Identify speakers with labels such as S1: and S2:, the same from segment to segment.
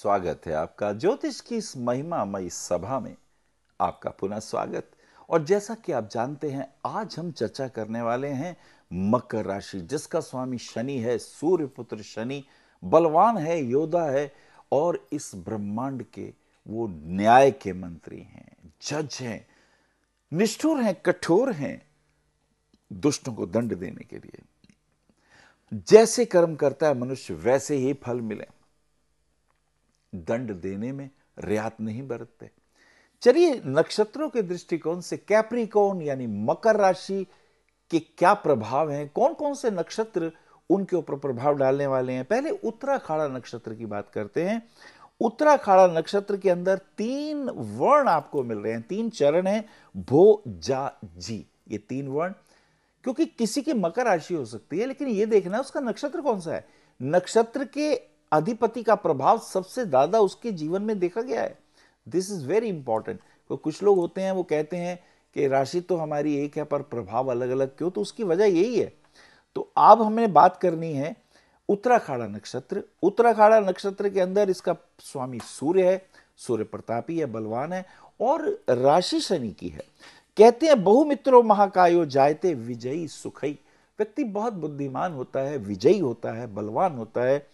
S1: स्वागत है आपका ज्योतिष की इस महिमामयी सभा में। आपका पुनः स्वागत। और जैसा कि आप जानते हैं, आज हम चर्चा करने वाले हैं मकर राशि, जिसका स्वामी शनि है, सूर्य पुत्र शनि, बलवान है, योद्धा है और इस ब्रह्मांड के वो न्याय के मंत्री हैं, जज हैं, निष्ठुर हैं, कठोर हैं, दुष्टों को दंड देने के लिए। जैसे कर्म करता है मनुष्य वैसे ही फल मिले, दंड देने में रियायत नहीं बरतते। चलिए, नक्षत्रों के दृष्टिकोण से कैप्रिकॉर्न यानी मकर राशि के क्या प्रभाव हैं, कौन कौन से नक्षत्र उनके ऊपर प्रभाव डालने वाले हैं। पहले उत्तराखाड़ा नक्षत्र की बात करते हैं। उत्तराखाड़ा नक्षत्र के अंदर 3 वर्ण आपको मिल रहे हैं, 3 चरण हैं, भो जा जी, ये 3 वर्ण। क्योंकि किसी की मकर राशि हो सकती है, लेकिन यह देखना है उसका नक्षत्र कौन सा है। नक्षत्र के अधिपति का प्रभाव सबसे ज्यादा उसके जीवन में देखा गया है। This is very important. तो कुछ लोग होते हैं वो कहते हैं कि राशि तो हमारी एक है पर प्रभाव अलग अलग क्यों, तो उसकी वजह यही है। तो अब हमें बात करनी है उत्तराखाड़ा नक्षत्र। उत्तराखाड़ा नक्षत्र के अंदर इसका स्वामी सूर्य है, सूर्य प्रतापी है, बलवान है और राशि शनि की है। कहते हैं बहुमित्रो महाकायो जायते विजयी सुखई। व्यक्ति बहुत बुद्धिमान होता है, विजयी होता है, बलवान होता है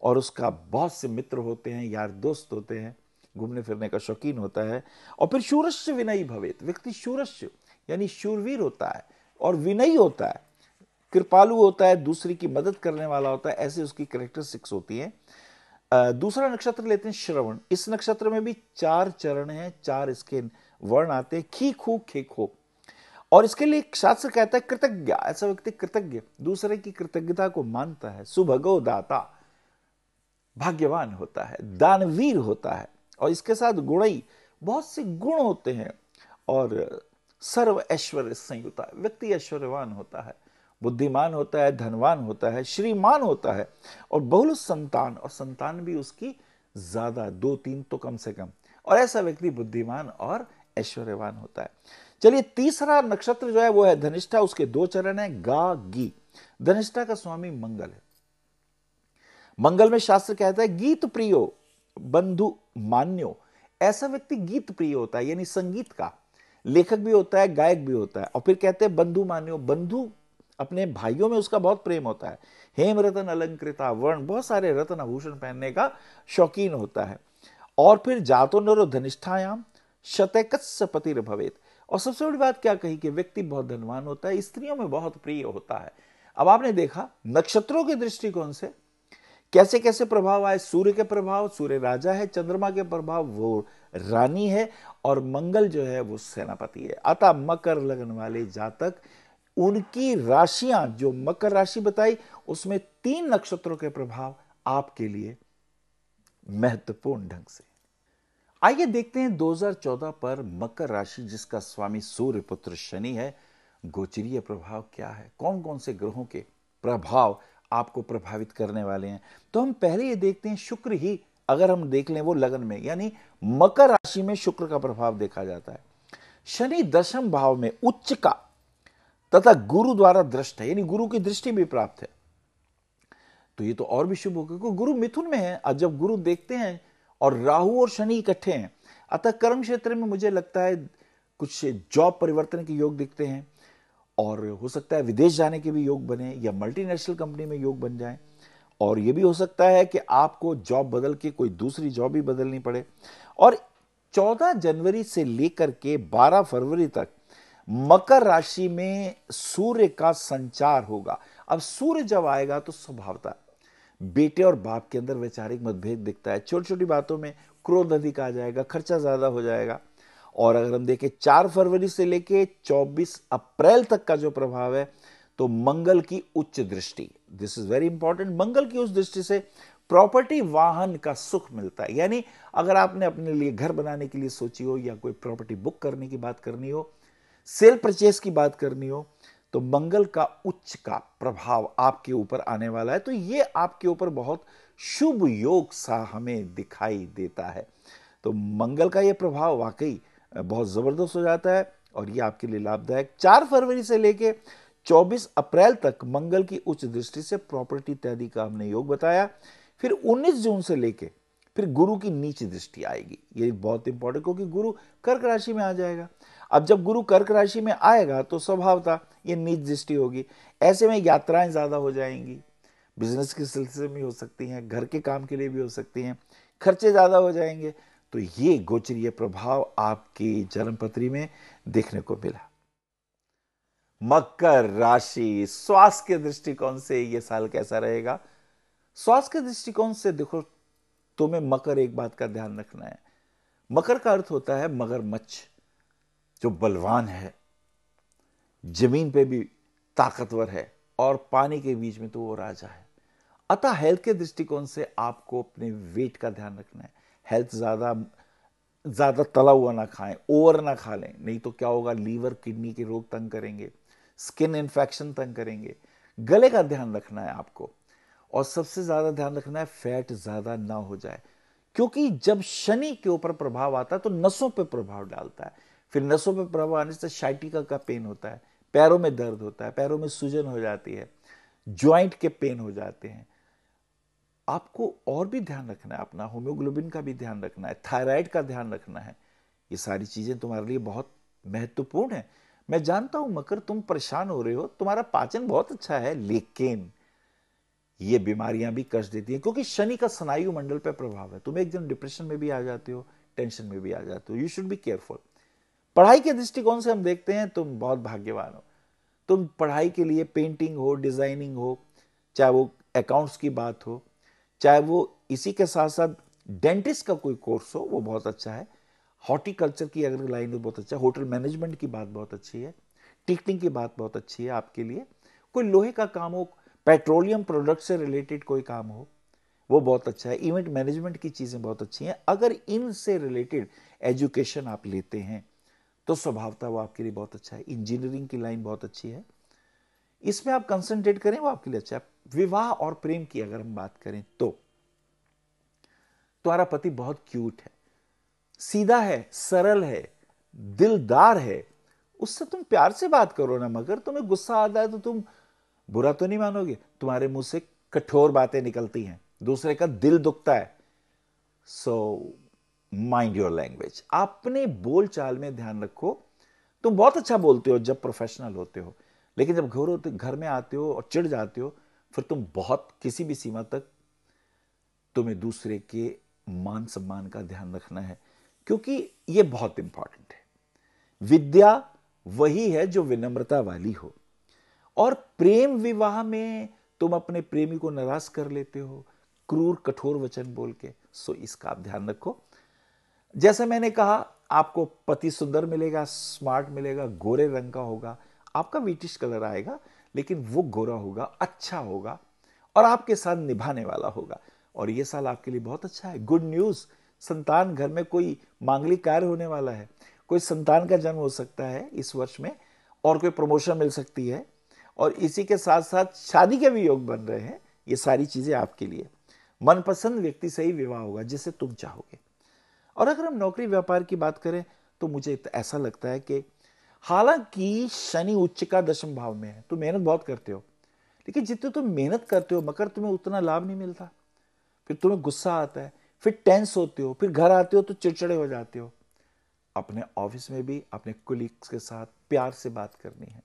S1: और उसका बहुत से मित्र होते हैं, यार दोस्त होते हैं, घूमने फिरने का शौकीन होता है। और फिर शूरश्च विनयी भवेत। व्यक्ति शूरश्च यानी शूरवीर होता है और विनयी होता है, कृपालु होता है, दूसरी की मदद करने वाला होता है, ऐसे उसकी कैरेक्टरिस्टिक्स होती हैं। दूसरा नक्षत्र लेते हैं श्रवण। इस नक्षत्र में भी 4 चरण हैं, 4 इसके वर्ण आते हैं, खी खू खे खो। और इसके लिए शास्त्र कहता है कृतज्ञ। ऐसा व्यक्ति कृतज्ञ, दूसरे की कृतज्ञता को मानता है, सुभगो दाता, भाग्यवान होता है, दानवीर होता है। और इसके साथ गुणई, बहुत से गुण होते हैं और सर्व ऐश्वर्य संयुता। व्यक्ति ऐश्वर्यवान होता है, बुद्धिमान होता है, धनवान होता है, श्रीमान होता है और बहुल संतान, और संतान भी उसकी ज्यादा, 2-3 तो कम से कम। और ऐसा व्यक्ति बुद्धिमान और ऐश्वर्यवान होता है। चलिए, तीसरा नक्षत्र जो है वो है धनिष्ठा। उसके 2 चरण है, गा गी। धनिष्ठा का स्वामी मंगल है। मंगल में शास्त्र कहता है गीत प्रियो बंधु मान्यो। ऐसा व्यक्ति गीत प्रिय होता है, यानी संगीत का लेखक भी होता है, गायक भी होता है। और फिर कहते हैं बंधु मान्यो, बंधु अपने भाइयों में उसका बहुत प्रेम होता है। हेम रतन अलंकृता वर्ण, बहुत सारे रत्न आभूषण पहनने का शौकीन होता है। और फिर जातो नरो धनिष्ठायाम शतैकस्य पतिर भवेत। और सबसे बड़ी बात क्या कही कि व्यक्ति बहुत धनवान होता है, स्त्रियों में बहुत प्रिय होता है। अब आपने देखा नक्षत्रों के दृष्टिकोण से कैसे कैसे प्रभाव आए। सूर्य के प्रभाव, सूर्य राजा है, चंद्रमा के प्रभाव वो रानी है और मंगल जो है वो सेनापति है। अतः मकर लगन वाले जातक, उनकी राशियां जो मकर राशि बताई उसमें 3 नक्षत्रों के प्रभाव आपके लिए महत्वपूर्ण ढंग से। आइए देखते हैं 2014 पर मकर राशि, जिसका स्वामी सूर्य पुत्र शनि है, गोचरीय प्रभाव क्या है, कौन कौन से ग्रहों के प्रभाव आपको प्रभावित करने वाले हैं। तो हम पहले ये देखते हैं शुक्र ही, अगर हम देख लें वो लगन में, यानी मकर राशि में शुक्र का प्रभाव देखा जाता है। शनि 10वें भाव में उच्च का तथा गुरु द्वारा दृष्ट है, यानी गुरु की दृष्टि भी प्राप्त है। तो ये तो और भी शुभ होगा क्योंकि गुरु मिथुन में है। आज जब गुरु देखते हैं और राहु और शनि इकट्ठे हैं, अतः कर्म क्षेत्र में मुझे लगता है कुछ जॉब परिवर्तन के योग दिखते हैं और हो सकता है विदेश जाने के भी योग बने या मल्टीनेशनल कंपनी में योग बन जाए। और यह भी हो सकता है कि आपको जॉब बदल के कोई दूसरी जॉब भी बदलनी पड़े। और 14 जनवरी से लेकर के 12 फरवरी तक मकर राशि में सूर्य का संचार होगा। अब सूर्य जब आएगा तो स्वभावतः बेटे और बाप के अंदर वैचारिक मतभेद दिखता है, छोटी छोटी बातों में क्रोध अधिक आ जाएगा, खर्चा ज्यादा हो जाएगा। और अगर हम देखें 4 फरवरी से लेके 24 अप्रैल तक का जो प्रभाव है, तो मंगल की उच्च दृष्टि, दिस इज वेरी इंपॉर्टेंट। मंगल की उस दृष्टि से प्रॉपर्टी, वाहन का सुख मिलता है। यानी अगर आपने अपने लिए घर बनाने के लिए सोची हो या कोई प्रॉपर्टी बुक करने की बात करनी हो, सेल परचेस की बात करनी हो, तो मंगल का उच्च का प्रभाव आपके ऊपर आने वाला है। तो ये आपके ऊपर बहुत शुभ योग सा हमें दिखाई देता है। तो मंगल का ये प्रभाव वाकई बहुत जबरदस्त हो जाता है और ये आपके लिए लाभदायक। 4 फरवरी से लेके 24 अप्रैल तक मंगल की उच्च दृष्टि से प्रॉपर्टी इत्यादि का हमने योग बताया। फिर 19 जून से लेके फिर गुरु की नीच दृष्टि आएगी, ये बहुत इंपॉर्टेंट, क्योंकि गुरु कर्क राशि में आ जाएगा। अब जब गुरु कर्क राशि में आएगा तो स्वभावतः ये नीच दृष्टि होगी। ऐसे में यात्राएं ज्यादा हो जाएंगी, बिजनेस के सिलसिले में हो सकती हैं, घर के काम के लिए भी हो सकती हैं, खर्चे ज्यादा हो जाएंगे। तो ये गोचरीय प्रभाव आपकी जन्मपत्री में देखने को मिला। मकर राशि, स्वास्थ्य के दृष्टिकोण से ये साल कैसा रहेगा? स्वास्थ्य के दृष्टिकोण से देखो, तुम्हें मकर एक बात का ध्यान रखना है। मकर का अर्थ होता है मगरमच्छ, जो बलवान है, जमीन पे भी ताकतवर है और पानी के बीच में तो वो राजा है। अतः हेल्थ के दृष्टिकोण से आपको अपने वेट का ध्यान रखना है। हेल्थ ज्यादा तला हुआ ना खाएं, ओवर ना खा लें, नहीं तो क्या होगा, लीवर किडनी के रोग तंग करेंगे, स्किन इन्फेक्शन तंग करेंगे। गले का ध्यान रखना है आपको, और सबसे ज्यादा ध्यान रखना है फैट ज्यादा ना हो जाए, क्योंकि जब शनि के ऊपर प्रभाव आता है तो नसों पे प्रभाव डालता है। फिर नसों पे प्रभाव आने से साइटिका का पेन होता है, पैरों में दर्द होता है, पैरों में सूजन हो जाती है, ज्वाइंट के पेन हो जाते हैं। आपको और भी ध्यान रखना है, अपना होम्योग्लोबिन का भी ध्यान रखना है, थायराइड का ध्यान रखना है। ये सारी चीजें तुम्हारे लिए बहुत महत्वपूर्ण है। मैं जानता हूं मकर, तुम परेशान हो रहे हो, तुम्हारा पाचन बहुत अच्छा है, लेकिन ये बीमारियां भी कष्ट देती हैं, क्योंकि शनि का स्नायु मंडल पर प्रभाव है। तुम एक दिन डिप्रेशन में भी आ जाते हो, टेंशन में भी आ जाते हो। You should be careful. पढ़ाई के दृष्टिकोण से हम देखते हैं तुम बहुत भाग्यवान हो। तुम पढ़ाई के लिए पेंटिंग हो, डिजाइनिंग हो, चाहे वो अकाउंट्स की बात हो, चाहे वो इसी के साथ साथ डेंटिस्ट का कोई कोर्स हो, वो बहुत अच्छा है। हॉर्टिकल्चर की अगर लाइन हो, बहुत अच्छा है। होटल मैनेजमेंट की बात बहुत अच्छी है। टीचिंग की बात बहुत अच्छी है आपके लिए। कोई लोहे का काम हो, पेट्रोलियम प्रोडक्ट से रिलेटेड कोई काम हो, वो बहुत अच्छा है। इवेंट मैनेजमेंट की चीजें बहुत अच्छी हैं। अगर इनसे रिलेटेड एजुकेशन आप लेते हैं तो स्वभावतः वो आपके लिए बहुत अच्छा है। इंजीनियरिंग की लाइन बहुत अच्छी है, इसमें आप कंसंट्रेट करें, वो आपके लिए अच्छा है। विवाह और प्रेम की अगर हम बात करें तो तुम्हारा पति बहुत क्यूट है, सीधा है, सरल है, दिलदार है, उससे तुम प्यार से बात करो ना। मगर तुम्हें गुस्सा आता है तो तुम बुरा तो नहीं मानोगे, तुम्हारे मुंह से कठोर बातें निकलती हैं, दूसरे का दिल दुखता है। सो माइंड योर लैंग्वेज, अपने बोल चाल में ध्यान रखो। तुम बहुत अच्छा बोलते हो जब प्रोफेशनल होते हो, लेकिन जब घर में आते हो और चिढ़ जाते हो, फिर तुम बहुत किसी भी सीमा तक तुम्हें दूसरे के मान सम्मान का ध्यान रखना है, क्योंकि यह बहुत इंपॉर्टेंट है। विद्या वही है जो विनम्रता वाली हो। और प्रेम विवाह में तुम अपने प्रेमी को नाराज कर लेते हो क्रूर कठोर वचन बोल के, सो इसका आप ध्यान रखो। जैसे मैंने कहा, आपको पति सुंदर मिलेगा, स्मार्ट मिलेगा, गोरे रंग का होगा, आपका व्हीटिश कलर आएगा, लेकिन वो गोरा होगा, अच्छा होगा और आपके साथ निभाने वाला होगा। और ये साल आपके लिए बहुत अच्छा है। गुड न्यूज, संतान, घर में कोई मांगलिक कार्य होने वाला है, कोई संतान का जन्म हो सकता है इस वर्ष में, और कोई प्रमोशन मिल सकती है, और इसी के साथ साथ शादी के भी योग बन रहे हैं। ये सारी चीजें आपके लिए। मनपसंद व्यक्ति से ही विवाह होगा जिसे तुम चाहोगे। और अगर हम नौकरी व्यापार की बात करें तो मुझे ऐसा लगता है कि हालांकि शनि उच्च का दशम भाव में है, तुम मेहनत बहुत करते हो, लेकिन जितने तुम मेहनत करते हो मगर तुम्हें उतना लाभ नहीं मिलता। फिर तुम्हें गुस्सा आता है, फिर टेंस होते हो, फिर घर आते हो तो चिड़चिड़े हो जाते हो। अपने ऑफिस में भी अपने कोलीग्स के साथ प्यार से बात करनी है।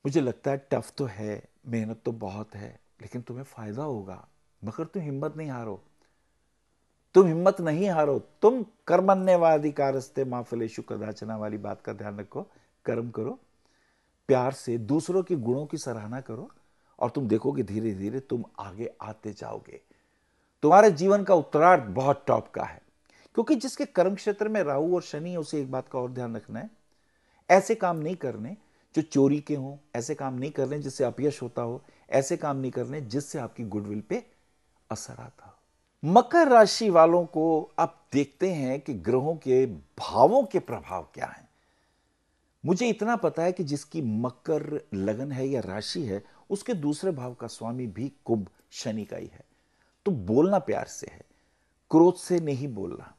S1: मुझे लगता है टफ तो है, मेहनत तो बहुत है, लेकिन तुम्हें फायदा होगा। मगर तुम हिम्मत नहीं हारो, तुम हिम्मत नहीं हारो। तुम कर्मण्येवाधिकारस्ते मा फलेषु कदाचन वाली बात का ध्यान रखो। कर्म करो, प्यार से दूसरों के गुणों की सराहना करो, और तुम देखोगे धीरे धीरे तुम आगे आते जाओगे। तुम्हारे जीवन का उत्तरार्ध बहुत टॉप का है, क्योंकि जिसके कर्म क्षेत्र में राहु और शनि है, उसे एक बात का और ध्यान रखना है, ऐसे काम नहीं करने जो चोरी के हों, ऐसे काम नहीं करने जिससे अपयश होता हो, ऐसे काम नहीं करने जिससे आपकी गुडविल पे असर आता हो। मकर राशि वालों को अब देखते हैं कि ग्रहों के भावों के प्रभाव क्या हैं। मुझे इतना पता है कि जिसकी मकर लगन है या राशि है, उसके दूसरे भाव का स्वामी भी कुंभ शनि का ही है। तो बोलना प्यार से है, क्रोध से नहीं बोलना।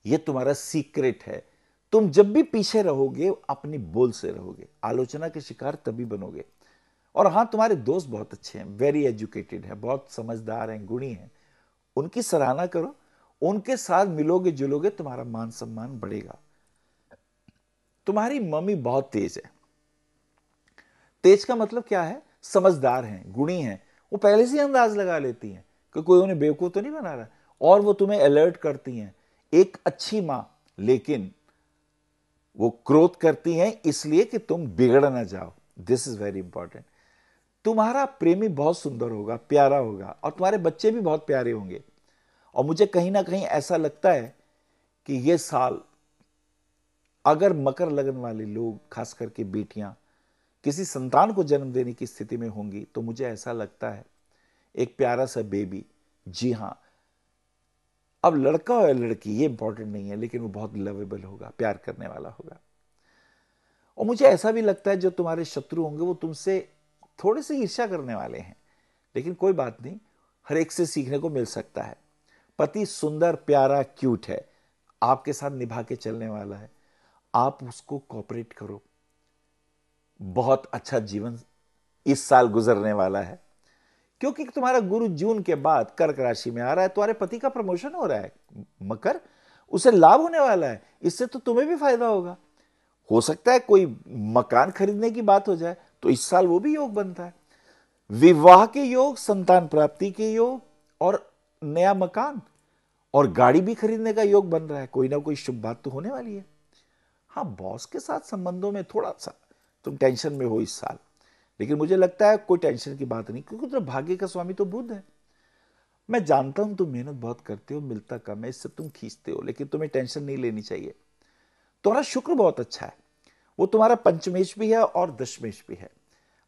S1: यह तुम्हारा सीक्रेट है। तुम जब भी पीछे रहोगे अपनी बोल से रहोगे, आलोचना के शिकार तभी बनोगे। और हां, तुम्हारे दोस्त बहुत अच्छे हैं, वेरी एजुकेटेड है, बहुत समझदार हैं, गुणी हैं, उनकी सराहना करो, उनके साथ मिलोगे जुलोगे, तुम्हारा मान सम्मान बढ़ेगा। तुम्हारी मम्मी बहुत तेज है। तेज का मतलब क्या है? समझदार हैं, गुणी हैं। वो पहले से ही अंदाज लगा लेती हैं कि कोई उन्हें बेवकूफ तो नहीं बना रहा, और वो तुम्हें अलर्ट करती हैं। एक अच्छी मां, लेकिन वो क्रोध करती हैं इसलिए कि तुम बिगड़ ना जाओ। This is very important. तुम्हारा प्रेमी बहुत सुंदर होगा, प्यारा होगा, और तुम्हारे बच्चे भी बहुत प्यारे होंगे। और मुझे कहीं ना कहीं ऐसा लगता है कि ये साल अगर मकर लगन वाले लोग, खास करके बेटियां, किसी संतान को जन्म देने की स्थिति में होंगी, तो मुझे ऐसा लगता है एक प्यारा सा बेबी, जी हां, अब लड़का हो या लड़की ये इंपॉर्टेंट नहीं है, लेकिन वो बहुत लवेबल होगा, प्यार करने वाला होगा। और मुझे ऐसा भी लगता है जो तुम्हारे शत्रु होंगे वो तुमसे थोड़े से ईर्ष्या करने वाले हैं, लेकिन कोई बात नहीं, हर एक से सीखने को मिल सकता है। पति सुंदर, प्यारा, क्यूट है, आपके साथ निभा के चलने वाला है। आप उसको कोऑपरेट करो। बहुत अच्छा जीवन इस साल गुजरने वाला है, क्योंकि तुम्हारा गुरु जून के बाद कर्क राशि में आ रहा है। तुम्हारे पति का प्रमोशन हो रहा है मकर, उसे लाभ होने वाला है। इससे तो तुम्हें भी फायदा होगा। हो सकता है कोई मकान खरीदने की बात हो जाए, तो इस साल वो भी योग बनता है। विवाह के योग, संतान प्राप्ति के योग, और नया मकान और गाड़ी भी खरीदने का योग बन रहा है। कोई ना कोई शुभ बात तो होने वाली है। हाँ, बॉस के साथ संबंधों में थोड़ा सा तुम टेंशन में हो इस साल, लेकिन मुझे लगता है कोई टेंशन की बात नहीं, क्योंकि तुम्हारे भाग्य का स्वामी तो बुध है। मैं जानता हूं तुम मेहनत बहुत करते हो, मिलता कम है, इससे तुम खींचते हो, लेकिन तुम्हें टेंशन नहीं लेनी चाहिए। तुम्हारा शुक्र बहुत अच्छा है, वो तुम्हारा पंचमेश भी है और दशमेश भी है।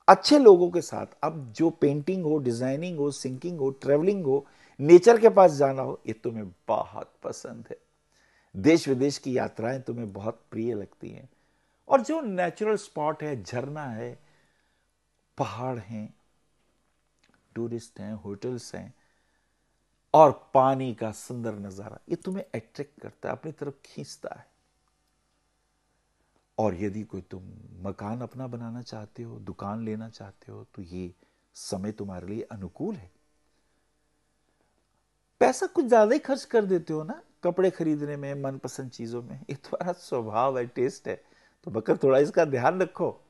S1: अच्छे लोगों के साथ, अब जो पेंटिंग हो, डिजाइनिंग हो, सिंगिंग हो, ट्रेवलिंग हो, नेचर के पास जाना हो, ये तुम्हें बहुत पसंद है। देश विदेश की यात्राएं तुम्हें बहुत प्रिय लगती हैं। और जो नेचुरल स्पॉट है, झरना है, पहाड़ हैं, टूरिस्ट हैं, होटल्स हैं, और पानी का सुंदर नजारा, ये तुम्हें अट्रैक्ट करता है, अपनी तरफ खींचता है। और यदि कोई तुम मकान अपना बनाना चाहते हो, दुकान लेना चाहते हो, तो ये समय तुम्हारे लिए अनुकूल है। पैसा कुछ ज्यादा ही खर्च कर देते हो ना कपड़े खरीदने में, मनपसंद चीजों में, ये तुम्हारा स्वभाव है, टेस्ट है, तो मकर थोड़ा इसका ध्यान रखो।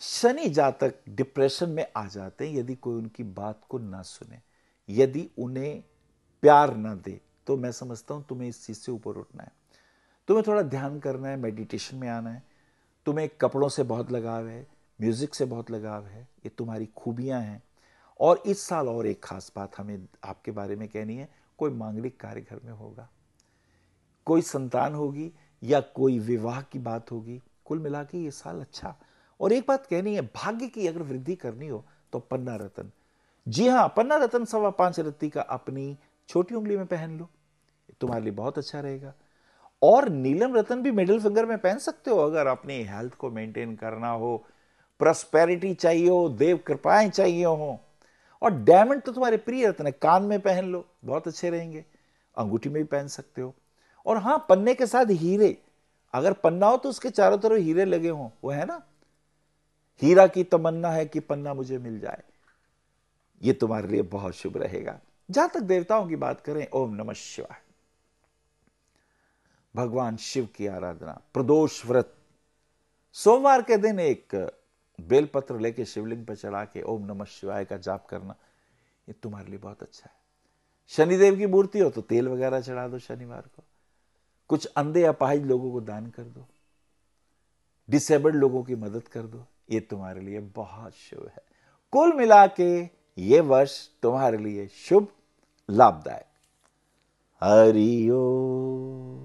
S1: शनि जातक डिप्रेशन में आ जाते हैं यदि कोई उनकी बात को ना सुने, यदि उन्हें प्यार ना दे, तो मैं समझता हूं तुम्हें इस चीज से ऊपर उठना है। तुम्हें थोड़ा ध्यान करना है, मेडिटेशन में आना है। तुम्हें कपड़ों से बहुत लगाव है, म्यूजिक से बहुत लगाव है, ये तुम्हारी खूबियां हैं। और इस साल और एक खास बात हमें आपके बारे में कहनी है, कोई मांगलिक कार्य घर में होगा, कोई संतान होगी, या कोई विवाह की बात होगी। कुल मिला के ये साल अच्छा। और एक बात कहनी है, भाग्य की अगर वृद्धि करनी हो तो पन्ना रत्न, जी हां, पन्ना रत्न 5.25 रत्ती का अपनी छोटी उंगली में पहन लो, तुम्हारे लिए बहुत अच्छा रहेगा। और नीलम रत्न भी मिडिल फिंगर में पहन सकते हो अगर अपनी हेल्थ को मेंटेन करना हो, प्रॉस्पेरिटी चाहिए हो, देव कृपाएं चाहिए हो। और डायमंड तो तुम्हारे प्रिय रत्न है, कान में पहन लो, बहुत अच्छे रहेंगे, अंगूठी में भी पहन सकते हो। और हां, पन्ने के साथ हीरे, अगर पन्ना हो तो उसके चारों तरफ हीरे लगे हों, वो है ना, हीरा की तमन्ना है कि पन्ना मुझे मिल जाए, ये तुम्हारे लिए बहुत शुभ रहेगा। जहां तक देवताओं की बात करें, ओम नमः शिवाय, भगवान शिव की आराधना, प्रदोष व्रत, सोमवार के दिन एक बेलपत्र लेके शिवलिंग पर चढ़ा के ओम नमः शिवाय का जाप करना, ये तुम्हारे लिए बहुत अच्छा है। शनिदेव की मूर्ति हो तो तेल वगैरह चढ़ा दो शनिवार को। कुछ अंधे अपाहिज लोगों को दान कर दो, डिसेबल्ड लोगों की मदद कर दो, ये तुम्हारे लिए बहुत शुभ है। कुल मिला के ये वर्ष तुम्हारे लिए शुभ, लाभदायक। हरि ओम।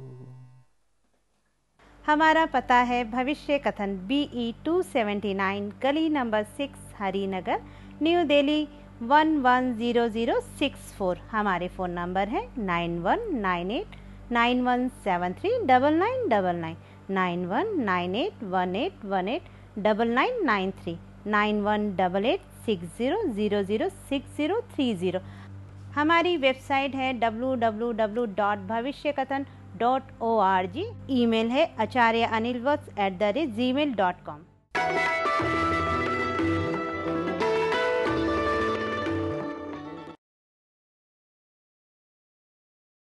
S2: हमारा पता है भविष्य कथन BE 279 गली नंबर 6 हरिनगर, न्यू दिल्ली 110064। हमारे फ़ोन नंबर है 919891739999, 919818189993, 918860006030। हमारी वेबसाइट है www.bhavishyakathan.org। ईमेल है acharyaanilvats@gmail.com।